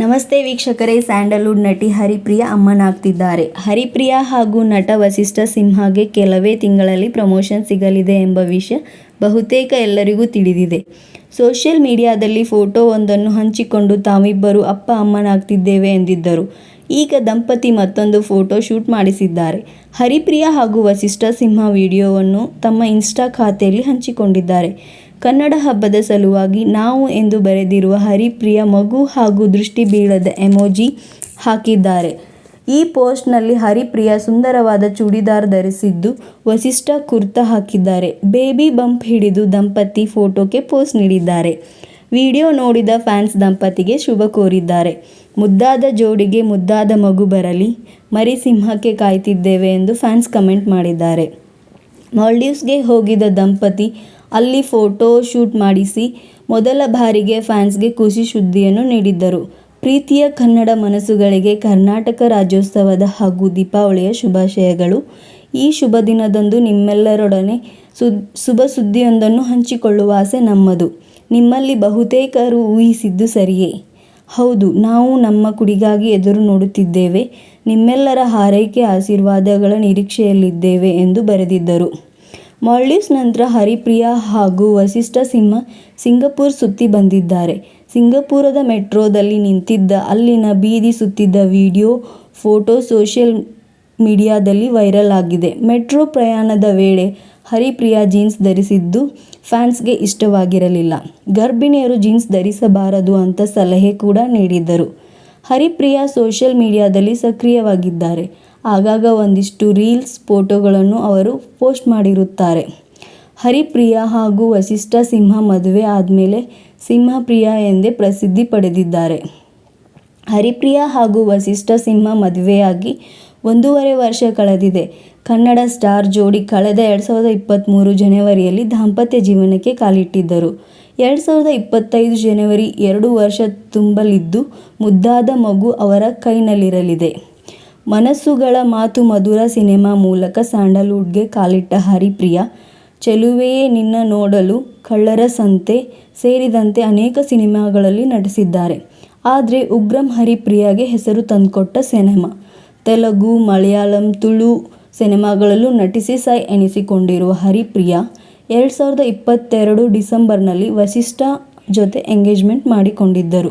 ನಮಸ್ತೆ ವೀಕ್ಷಕರೇ, ಸ್ಯಾಂಡಲ್ವುಡ್ ನಟಿ ಹರಿಪ್ರಿಯಾ ಅಮ್ಮನಾಗ್ತಿದ್ದಾರೆ. ಹರಿಪ್ರಿಯಾ ಹಾಗೂ ನಟ ವಸಿಷ್ಠ ಸಿಂಹಗೆ ಕೆಲವೇ ತಿಂಗಳಲ್ಲಿ ಪ್ರಮೋಷನ್ ಸಿಗಲಿದೆ ಎಂಬ ವಿಷಯ ಬಹುತೇಕ ಎಲ್ಲರಿಗೂ ತಿಳಿದಿದೆ. ಸೋಷಿಯಲ್ ಮೀಡಿಯಾದಲ್ಲಿ ಫೋಟೋವೊಂದನ್ನು ಹಂಚಿಕೊಂಡು ತಾವಿಬ್ಬರು ಅಪ್ಪ ಅಮ್ಮನಾಗ್ತಿದ್ದೇವೆ ಎಂದಿದ್ದರು. ಈಗ ದಂಪತಿ ಮತ್ತೊಂದು ಫೋಟೋ ಶೂಟ್ ಮಾಡಿಸಿದ್ದಾರೆ. ಹರಿಪ್ರಿಯಾ ಹಾಗೂ ವಸಿಷ್ಠ ಸಿಂಹ ವಿಡಿಯೋವನ್ನು ತಮ್ಮ ಇನ್ಸ್ಟಾ ಖಾತೆಯಲ್ಲಿ ಹಂಚಿಕೊಂಡಿದ್ದಾರೆ. ಕನ್ನಡ ಹಬ್ಬದ ಸಲುವಾಗಿ ನಾವು ಎಂದು ಬರೆದಿರುವ ಹರಿಪ್ರಿಯಾ ಮಗು ಹಾಗೂ ದೃಷ್ಟಿ ಬೀಳದ ಎಮೋಜಿ ಹಾಕಿದ್ದಾರೆ. ಈ ಪೋಸ್ಟ್ನಲ್ಲಿ ಹರಿಪ್ರಿಯಾ ಸುಂದರವಾದ ಚೂಡಿದಾರ್ ಧರಿಸಿದ್ದು, ವಸಿಷ್ಠ ಕುರ್ತಾ ಹಾಕಿದ್ದಾರೆ. ಬೇಬಿ ಬಂಪ್ ಹಿಡಿದು ದಂಪತಿ ಫೋಟೋಗೆ ಪೋಸ್ ನೀಡಿದ್ದಾರೆ. ವಿಡಿಯೋ ನೋಡಿದ ಫ್ಯಾನ್ಸ್ ದಂಪತಿಗೆ ಶುಭ ಕೋರಿದ್ದಾರೆ. ಮುದ್ದಾದ ಜೋಡಿಗೆ ಮುದ್ದಾದ ಮಗು ಬರಲಿ, ಮರಿ ಸಿಂಹಕ್ಕೆ ಕಾಯ್ತಿದ್ದೇವೆ ಎಂದು ಫ್ಯಾನ್ಸ್ ಕಮೆಂಟ್ ಮಾಡಿದ್ದಾರೆ. ಮಾಲ್ಡೀವ್ಸ್ಗೆ ಹೋಗಿದ್ದ ದಂಪತಿ ಅಲ್ಲಿ ಫೋಟೋ ಶೂಟ್ ಮಾಡಿಸಿ ಮೊದಲ ಬಾರಿಗೆ ಫ್ಯಾನ್ಸ್ಗೆ ಖುಷಿ ಸುದ್ದಿಯನ್ನು ನೀಡಿದ್ದರು. ಪ್ರೀತಿಯ ಕನ್ನಡ ಮನಸ್ಸುಗಳಿಗೆ ಕರ್ನಾಟಕ ರಾಜ್ಯೋತ್ಸವದ ಹಾಗೂ ದೀಪಾವಳಿಯ ಶುಭಾಶಯಗಳು. ಈ ಶುಭ ದಿನದಂದು ನಿಮ್ಮೆಲ್ಲರೊಡನೆ ಶುಭ ಸುದ್ದಿಯೊಂದನ್ನು ಹಂಚಿಕೊಳ್ಳುವ ಆಸೆ ನಮ್ಮದು. ನಿಮ್ಮಲ್ಲಿ ಬಹುತೇಕರು ಊಹಿಸಿದ್ದು ಸರಿಯೇ. ಹೌದು, ನಾವು ನಮ್ಮ ಕುಡಿಗಾಗಿ ಎದುರು ನೋಡುತ್ತಿದ್ದೇವೆ. ನಿಮ್ಮೆಲ್ಲರ ಹಾರೈಕೆ ಆಶೀರ್ವಾದಗಳ ನಿರೀಕ್ಷೆಯಲ್ಲಿದ್ದೇವೆ ಎಂದು ಬರೆದಿದ್ದರು. ಮಾಲ್ಡೀವ್ಸ್ ನಂತರ ಹರಿಪ್ರಿಯಾ ಹಾಗೂ ವಸಿಷ್ಠ ಸಿಂಹ ಸಿಂಗಪುರ್ ಸುತ್ತಿ ಬಂದಿದ್ದಾರೆ. ಸಿಂಗಪುರದ ಮೆಟ್ರೋದಲ್ಲಿ ನಿಂತಿದ್ದ ಅಲ್ಲಿನ ಬೀದಿ ಸುತ್ತಿದ್ದ ವಿಡಿಯೋ, ಫೋಟೋ ಸೋಷಿಯಲ್ ಮೀಡಿಯಾದಲ್ಲಿ ವೈರಲ್ ಆಗಿದೆ. ಮೆಟ್ರೋ ಪ್ರಯಾಣದ ವೇಳೆ ಹರಿಪ್ರಿಯಾ ಜೀನ್ಸ್ ಧರಿಸಿದ್ದು ಫ್ಯಾನ್ಸ್ಗೆ ಇಷ್ಟವಾಗಿರಲಿಲ್ಲ. ಗರ್ಭಿಣಿಯರು ಜೀನ್ಸ್ ಧರಿಸಬಾರದು ಅಂತ ಸಲಹೆ ಕೂಡ ನೀಡಿದ್ದರು. ಹರಿಪ್ರಿಯಾ ಸೋಷಿಯಲ್ ಮೀಡಿಯಾದಲ್ಲಿ ಸಕ್ರಿಯವಾಗಿದ್ದಾರೆ. ಆಗಾಗ ಒಂದಿಷ್ಟು ರೀಲ್ಸ್, ಫೋಟೋಗಳನ್ನು ಅವರು ಪೋಸ್ಟ್ ಮಾಡಿರುತ್ತಾರೆ. ಹರಿಪ್ರಿಯಾ ಹಾಗೂ ವಸಿಷ್ಠ ಸಿಂಹ ಮದುವೆ ಆದ್ಮೇಲೆ ಸಿಂಹಪ್ರಿಯಾ ಎಂದೇ ಪ್ರಸಿದ್ಧಿ ಪಡೆದಿದ್ದಾರೆ. ಹರಿಪ್ರಿಯಾ ಹಾಗೂ ವಸಿಷ್ಠ ಸಿಂಹ ಮದುವೆಯಾಗಿ 1.5 ವರ್ಷ ಕಳೆದಿದೆ. ಕನ್ನಡ ಸ್ಟಾರ್ ಜೋಡಿ ಕಳೆದ 2023 ಜನವರಿಯಲ್ಲಿ ದಾಂಪತ್ಯ ಜೀವನಕ್ಕೆ ಕಾಲಿಟ್ಟಿದ್ದರು. 2025 ಜನವರಿ 2 ವರ್ಷ ತುಂಬಲಿದ್ದು, ಮುದ್ದಾದ ಮಗು ಅವರ ಕೈನಲ್ಲಿರಲಿದೆ. ಮನಸ್ಸುಗಳ ಮಾತು ಮಧುರ ಸಿನಿಮಾ ಮೂಲಕ ಸ್ಯಾಂಡಲ್ವುಡ್ಗೆ ಕಾಲಿಟ್ಟ ಹರಿಪ್ರಿಯಾ, ಚೆಲುವೆಯೇ ನಿನ್ನ ನೋಡಲು, ಕಳ್ಳರ ಸಂತೆ ಸೇರಿದಂತೆ ಅನೇಕ ಸಿನಿಮಾಗಳಲ್ಲಿ ನಟಿಸಿದ್ದಾರೆ. ಆದರೆ ಉಗ್ರಂ ಹರಿಪ್ರಿಯಾಗೆ ಹೆಸರು ತಂದುಕೊಟ್ಟ ಸಿನಿಮಾ. ತೆಲುಗು, ಮಲಯಾಳಂ, ತುಳು ಸಿನಿಮಾಗಳಲ್ಲೂ ನಟಿಸಿ ಸೈ ಎನಿಸಿಕೊಂಡಿರುವ ಹರಿಪ್ರಿಯಾ 2022 ಡಿಸೆಂಬರ್ನಲ್ಲಿ ವಸಿಷ್ಠ ಜೊತೆ ಎಂಗೇಜ್ಮೆಂಟ್ ಮಾಡಿಕೊಂಡಿದ್ದರು.